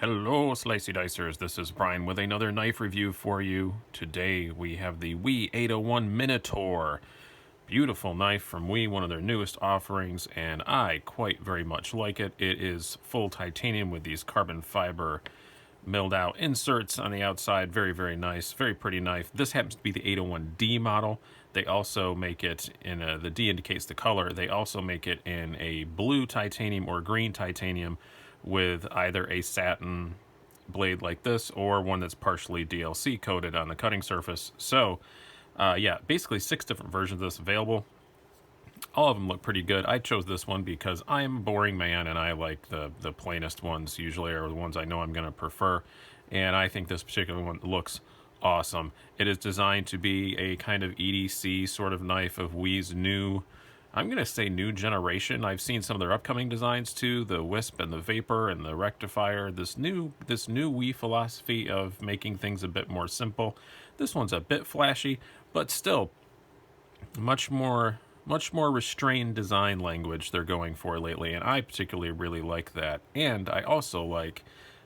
Hello, Slicey Dicers. This is Bryan with another knife review for you. Today we have the WE 801 Minitor. Beautiful knife from WE, one of their newest offerings, and I quite very much like it. It is full titanium with these carbon fiber milled out inserts on the outside. Very, very nice. Very pretty knife. This happens to be the 801D model. They also make it in the D indicates the color. They also make it in a blue titanium or green titanium with either a satin blade like this or one that's partially DLC coated on the cutting surface. So yeah, basically 6 different versions of this available. All of them look pretty good. I chose this one because I am a boring man and I like the plainest ones usually, or the ones I know I'm going to prefer. And I think this particular one looks awesome. It is designed to be a kind of EDC sort of knife of WE's new, I'm going to say new generation. I've seen some of their upcoming designs too, the Wisp and the Vapor and the Rectifier. This new WE philosophy of making things a bit more simple. This one's a bit flashy, but still much more restrained design language they're going for lately, and I particularly really like that. And I also like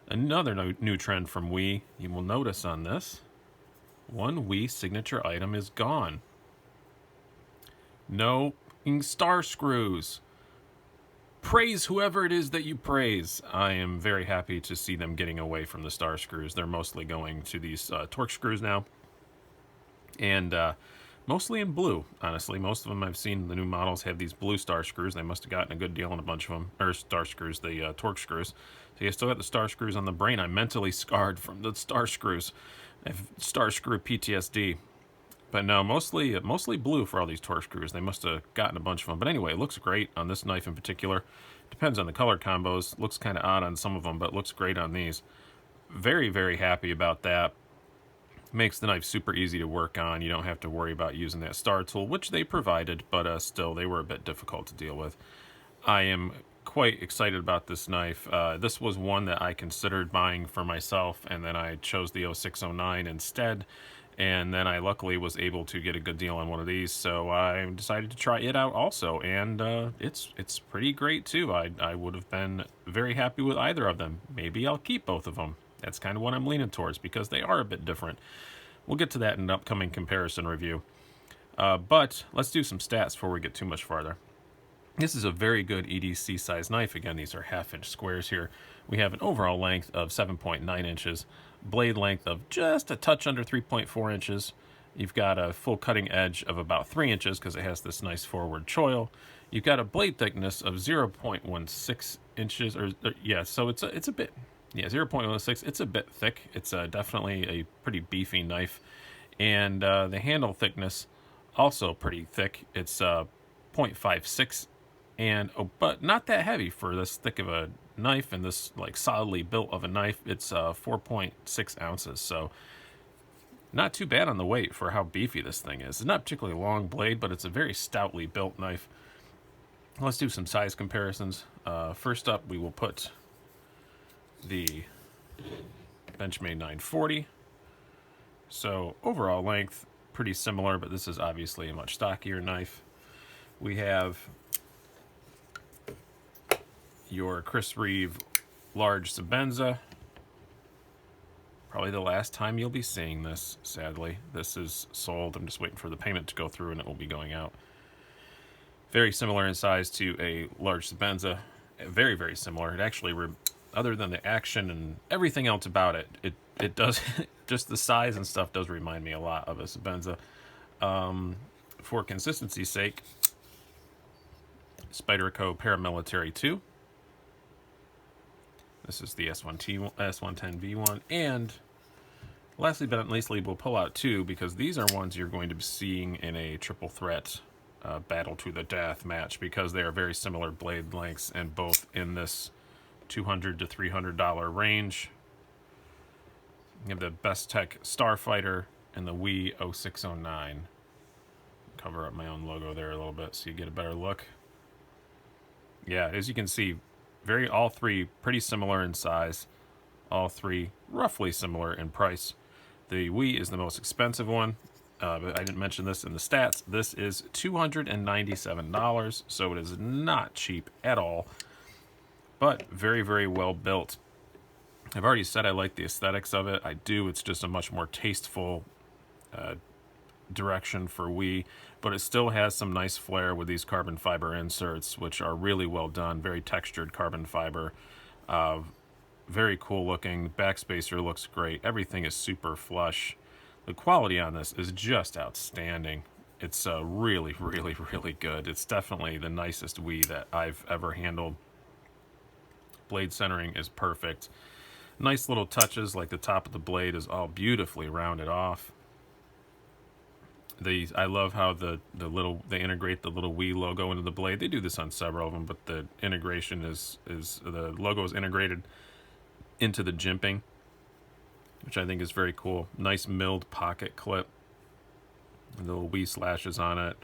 another new trend from WE. You will notice on this, one WE signature item is gone. No star screws. Praise whoever it is that you praise. I am very happy to see them getting away from the star screws. They're mostly going to these torque screws now, and mostly in blue, honestly. Most of them I've seen, the new models have these blue star screws. They must have gotten a good deal on a bunch of them. Or star screws, the torque screws. So you still got the star screws on the brain. I'm mentally scarred from the star screws. I have star screw PTSD. But no, mostly blue for all these torque screws. They must have gotten a bunch of them. But anyway, it looks great on this knife in particular. Depends on the color combos. Looks kind of odd on some of them, but looks great on these. Very, very happy about that. Makes the knife super easy to work on. You don't have to worry about using that star tool, which they provided, but still, they were a bit difficult to deal with. I am quite excited about this knife. This was one that I considered buying for myself, and then I chose the 0609 instead, and then I luckily was able to get a good deal on one of these, so I decided to try it out also, and it's pretty great too. I would have been very happy with either of them. Maybe I'll keep both of them. That's kind of what I'm leaning towards because they are a bit different. We'll get to that in an upcoming comparison review. But let's do some stats before we get too much farther. This is a very good EDC size knife. Again, these are 1/2 inch squares here. We have an overall length of 7.9 inches, blade length of just a touch under 3.4 inches. You've got a full cutting edge of about 3 inches because it has this nice forward choil. You've got a blade thickness of 0.16 inches, so it's a bit. Yeah, 0.16. It's a bit thick. It's definitely a pretty beefy knife. And the handle thickness, also pretty thick. It's 0.56, but not that heavy for this thick of a knife and this like solidly built of a knife. It's 4.6 ounces, so not too bad on the weight for how beefy this thing is. It's not particularly long blade, but it's a very stoutly built knife. Let's do some size comparisons. First up, we will put the Benchmade 940. So overall length pretty similar, but this is obviously a much stockier knife. We have your Chris Reeve large Sebenza. Probably the last time you'll be seeing this, sadly. This is sold. I'm just waiting for the payment to go through and it will be going out. Very similar in size to a large Sebenza. Very, very similar. It actually other than the action and everything else about it, it does, just the size and stuff does remind me a lot of a Sebenza. For consistency's sake, Spyderco Paramilitary 2. This is the S110V1. And lastly but not leastly, we'll pull out 2 because these are ones you're going to be seeing in a triple threat battle to the death match because they are very similar blade lengths and both in this $200 to $300 range. You have the Best Tech Starfighter and the WE 0609. Cover up my own logo there a little bit so you get a better look. Yeah, as you can see, all three pretty similar in size. All three roughly similar in price. The WE is the most expensive one. But I didn't mention this in the stats. This is $297, so it is not cheap at all. But very, very well built. I've already said I like the aesthetics of it. I do. It's just a much more tasteful direction for we, but it still has some nice flair with these carbon fiber inserts, which are really well done. Very textured carbon fiber. Very cool looking. Backspacer looks great. Everything is super flush. The quality on this is just outstanding. It's really, really, really good. It's definitely the nicest Wii that I've ever handled. Blade centering is perfect. Nice little touches, like the top of the blade is all beautifully rounded off. I love how they integrate the little Wii logo into the blade. They do this on several of them, but the integration is the logo is integrated into the jimping, which I think is very cool. Nice milled pocket clip. The little Wii slashes on it,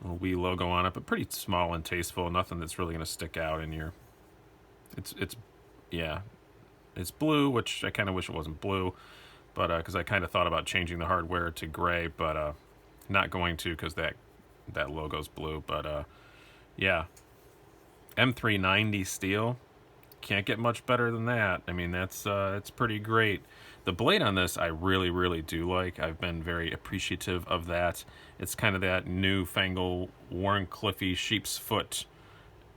little Wii logo on it, but pretty small and tasteful. Nothing that's really going to stick out in your. It's blue, which I kind of wish it wasn't blue, but because I kind of thought about changing the hardware to gray, but not going to because that logo's blue. But yeah, M390 steel, can't get much better than that. I mean, that's it's pretty great. The blade on this I really, really do like. I've been very appreciative of that. It's kind of that newfangled Warren Cliffy sheep's foot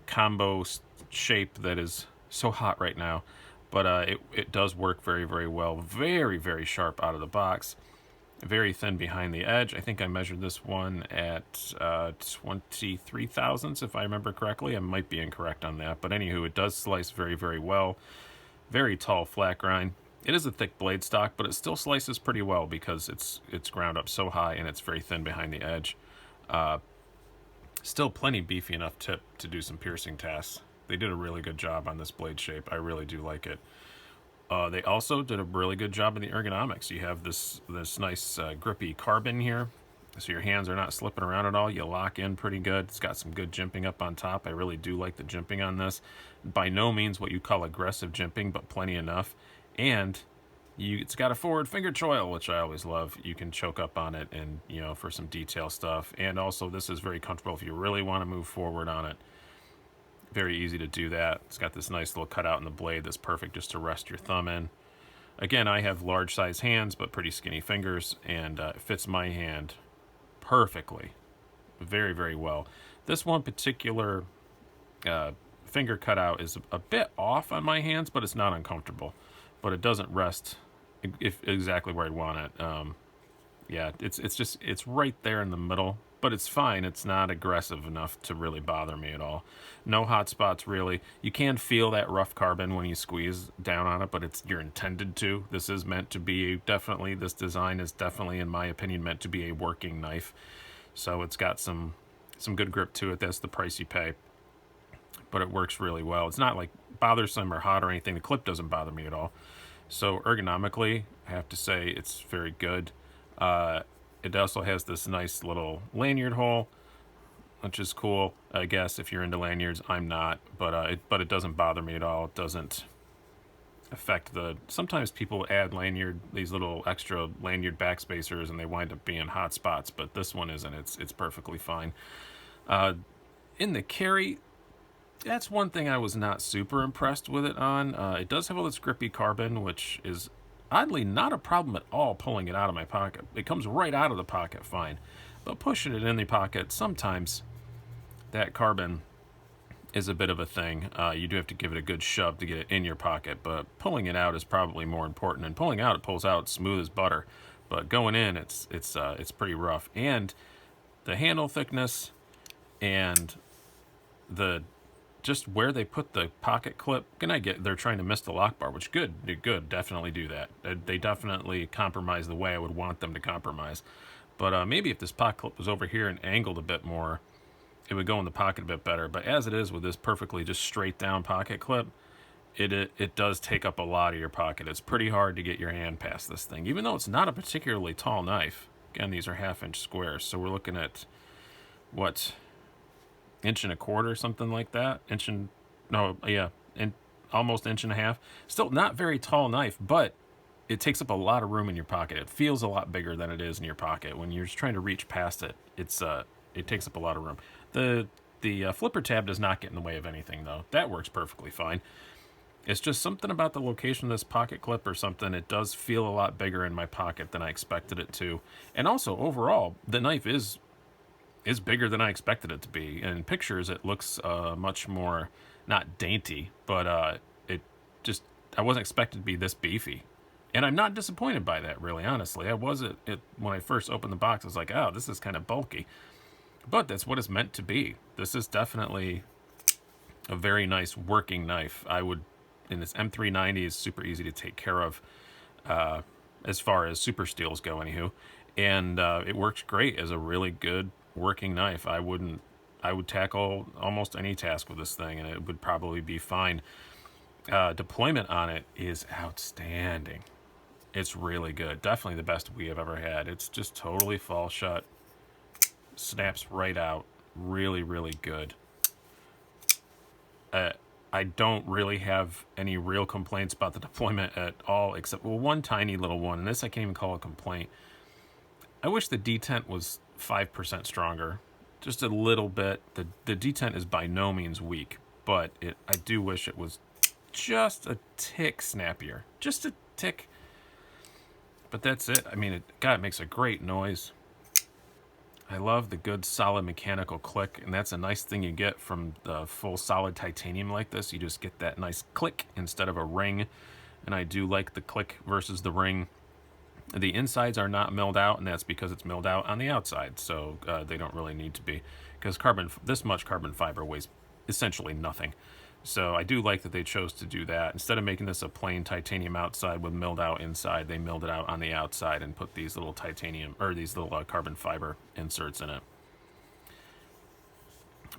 combo shape that is so hot right now. But it does work very, very well. Very, very sharp out of the box. Very thin behind the edge. I think I measured this one at 23 thousandths, if I remember correctly. I might be incorrect on that. But anywho, it does slice very, very well. Very tall flat grind. It is a thick blade stock, but it still slices pretty well because it's ground up so high and it's very thin behind the edge. Still plenty beefy enough tip to do some piercing tasks. They did a really good job on this blade shape. I really do like it. They also did a really good job in the ergonomics. You have this nice grippy carbon here, so your hands are not slipping around at all. You lock in pretty good. It's got some good jimping up on top. I really do like the jimping on this. By no means what you call aggressive jimping, but plenty enough. And it's got a forward finger choil, which I always love. You can choke up on it and, for some detail stuff. And also this is very comfortable if you really want to move forward on it. Very easy to do that. It's got this nice little cutout in the blade that's perfect just to rest your thumb in. Again, I have large size hands but pretty skinny fingers, and it fits my hand perfectly. Very, very well. This one particular finger cutout is a bit off on my hands, but it's not uncomfortable. But it doesn't rest exactly where I'd want it. Yeah, it's right there in the middle. But it's fine. It's not aggressive enough to really bother me at all. No hot spots, really. You can feel that rough carbon when you squeeze down on it, but you're intended to. This is meant to be, this design is definitely, in my opinion, meant to be a working knife. So it's got some good grip to it. That's the price you pay. But it works really well. It's not like bothersome or hot or anything. The clip doesn't bother me at all. So ergonomically, I have to say it's very good. It also has this nice little lanyard hole, which is cool. I guess if you're into lanyards, I'm not, but it doesn't bother me at all. It doesn't affect sometimes people add these little extra lanyard backspacers, and they wind up being hot spots, but this one isn't. It's perfectly fine. In the carry, that's one thing I was not super impressed with it on. It does have all this grippy carbon, which is oddly not a problem at all pulling it out of my pocket. It comes right out of the pocket fine. But pushing it in the pocket, sometimes that carbon is a bit of a thing. You do have to give it a good shove to get it in your pocket, but pulling it out is probably more important. And pulling out, it pulls out smooth as butter. But going in, it's pretty rough. And the handle thickness and just where they put the pocket clip, they're trying to miss the lock bar, which good, definitely do that. They definitely compromise the way I would want them to compromise. But maybe if this pocket clip was over here and angled a bit more, it would go in the pocket a bit better. But as it is with this perfectly just straight down pocket clip, it does take up a lot of your pocket. It's pretty hard to get your hand past this thing, even though it's not a particularly tall knife. Again, these are 1/2-inch squares, so we're looking at what, 1.25 inches, something like that. Almost 1.5 inches. Still not very tall knife, but it takes up a lot of room in your pocket. It feels a lot bigger than it is in your pocket. When you're just trying to reach past it, it takes up a lot of room. The flipper tab does not get in the way of anything, though. That works perfectly fine. It's just something about the location of this pocket clip or something. It does feel a lot bigger in my pocket than I expected it to. And also, overall, the knife is bigger than I expected it to be. In pictures, it looks much more, not dainty, but it just, I wasn't expected to be this beefy. And I'm not disappointed by that, really, honestly. I wasn't, when I first opened the box, I was like, oh, this is kind of bulky. But that's what it's meant to be. This is definitely a very nice working knife. I would, and this M390 is super easy to take care of as far as super steels go, anywho. And it works great as a really good working knife. I would tackle almost any task with this thing, and it would probably be fine. Deployment on it is outstanding. It's really good. Definitely the best we have ever had. It's just totally fall shut. Snaps right out. Really, really good. I don't really have any real complaints about the deployment at all, except, well, one tiny little one, and this I can't even call a complaint. I wish the detent was 5% stronger. Just a little bit. The detent is by no means weak, but I do wish it was just a tick snappier. Just a tick. But that's it. I mean, it makes a great noise. I love the good solid mechanical click, and that's a nice thing you get from the full solid titanium like this. You just get that nice click instead of a ring, and I do like the click versus the ring. The insides are not milled out, and that's because it's milled out on the outside, so they don't really need to be, because this much carbon fiber weighs essentially nothing. So I do like that they chose to do that. Instead of making this a plain titanium outside with milled out inside, they milled it out on the outside and put these little titanium, or these little carbon fiber inserts in it.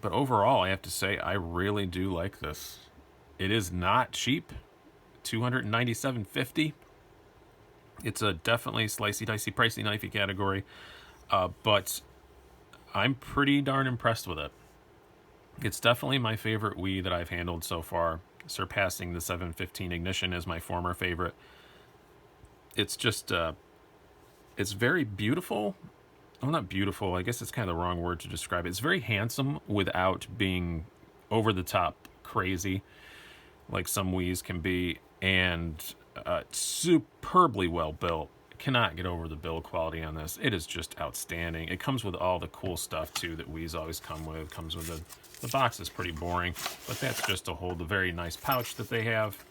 But overall, I have to say, I really do like this. It is not cheap, $297.50. It's a definitely slicey, dicey, pricey, knifey category, but I'm pretty darn impressed with it. It's definitely my favorite Wii that I've handled so far, surpassing the 715 Ignition as my former favorite. It's just, it's very beautiful. Well, not beautiful, I guess it's kind of the wrong word to describe it. It's very handsome without being over-the-top crazy, like some Wiis can be, and superbly well built. Cannot get over the build quality on this. It is just outstanding. It comes with all the cool stuff too that Wii's always come with. It comes with the box is pretty boring, but that's just to hold the very nice pouch that they have.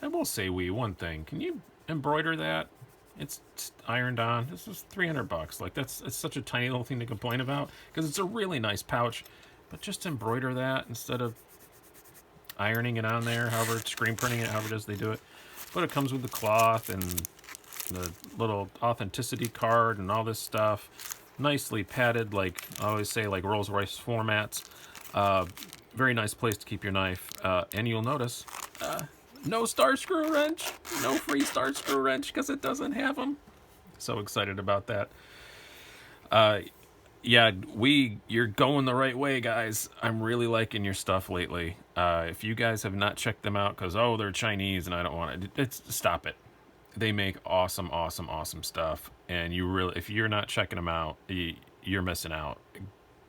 I will say, Wii, one thing: can you embroider that? It's ironed on. This is $300. Like it's such a tiny little thing to complain about, because it's a really nice pouch, but just embroider that instead of ironing it on there. However, screen printing it, however it is they do it. But it comes with the cloth and the little authenticity card and all this stuff, nicely padded, like I always say, like Rolls-Royce formats. Very nice place to keep your knife. And you'll notice no star screw wrench, no free star screw wrench, because it doesn't have them. So excited about that. Yeah, you're going the right way, guys. I'm really liking your stuff lately. If you guys have not checked them out because, oh, they're Chinese and I don't want it, stop it. They make awesome, awesome, awesome stuff, and if you're not checking them out, you're missing out.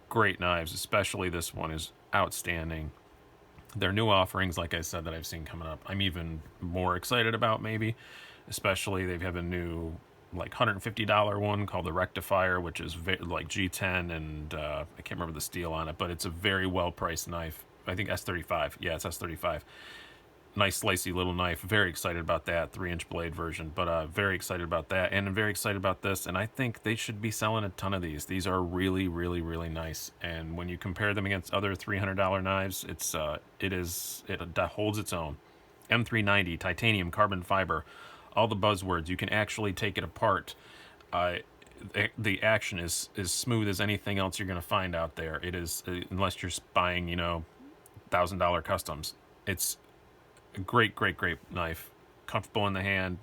Great knives, especially this one is outstanding. Their new offerings, like I said, that I've seen coming up, I'm even more excited about, maybe. Especially, they have a new, like, $150 one called the Rectifier, which is like G10, and I can't remember the steel on it, but it's a very well-priced knife. I think S35. Yeah, it's S35. Nice slicey little knife. Very excited about that 3-inch blade version, but very excited about that, and I'm very excited about this, and I think they should be selling a ton of these. These are really, really, really nice, and when you compare them against other $300 knives, it holds its own. M390, titanium, carbon fiber, all the buzzwords. You can actually take it apart. The action is smooth as anything else you're going to find out there. It is, unless you're buying, $1,000 customs. It's a great, great, great knife. Comfortable in the hand.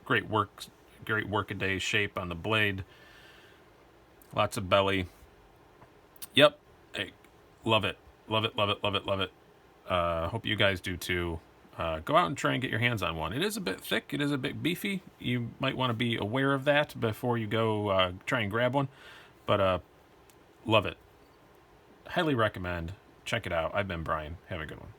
Great workaday shape on the blade. Lots of belly. Yep. Hey, love it. Love it, love it, love it, love it. Hope you guys do too. Go out and try and get your hands on one. It is a bit thick. It is a bit beefy. You might want to be aware of that before you go try and grab one. But love it. Highly recommend. Check it out. I've been Bryan. Have a good one.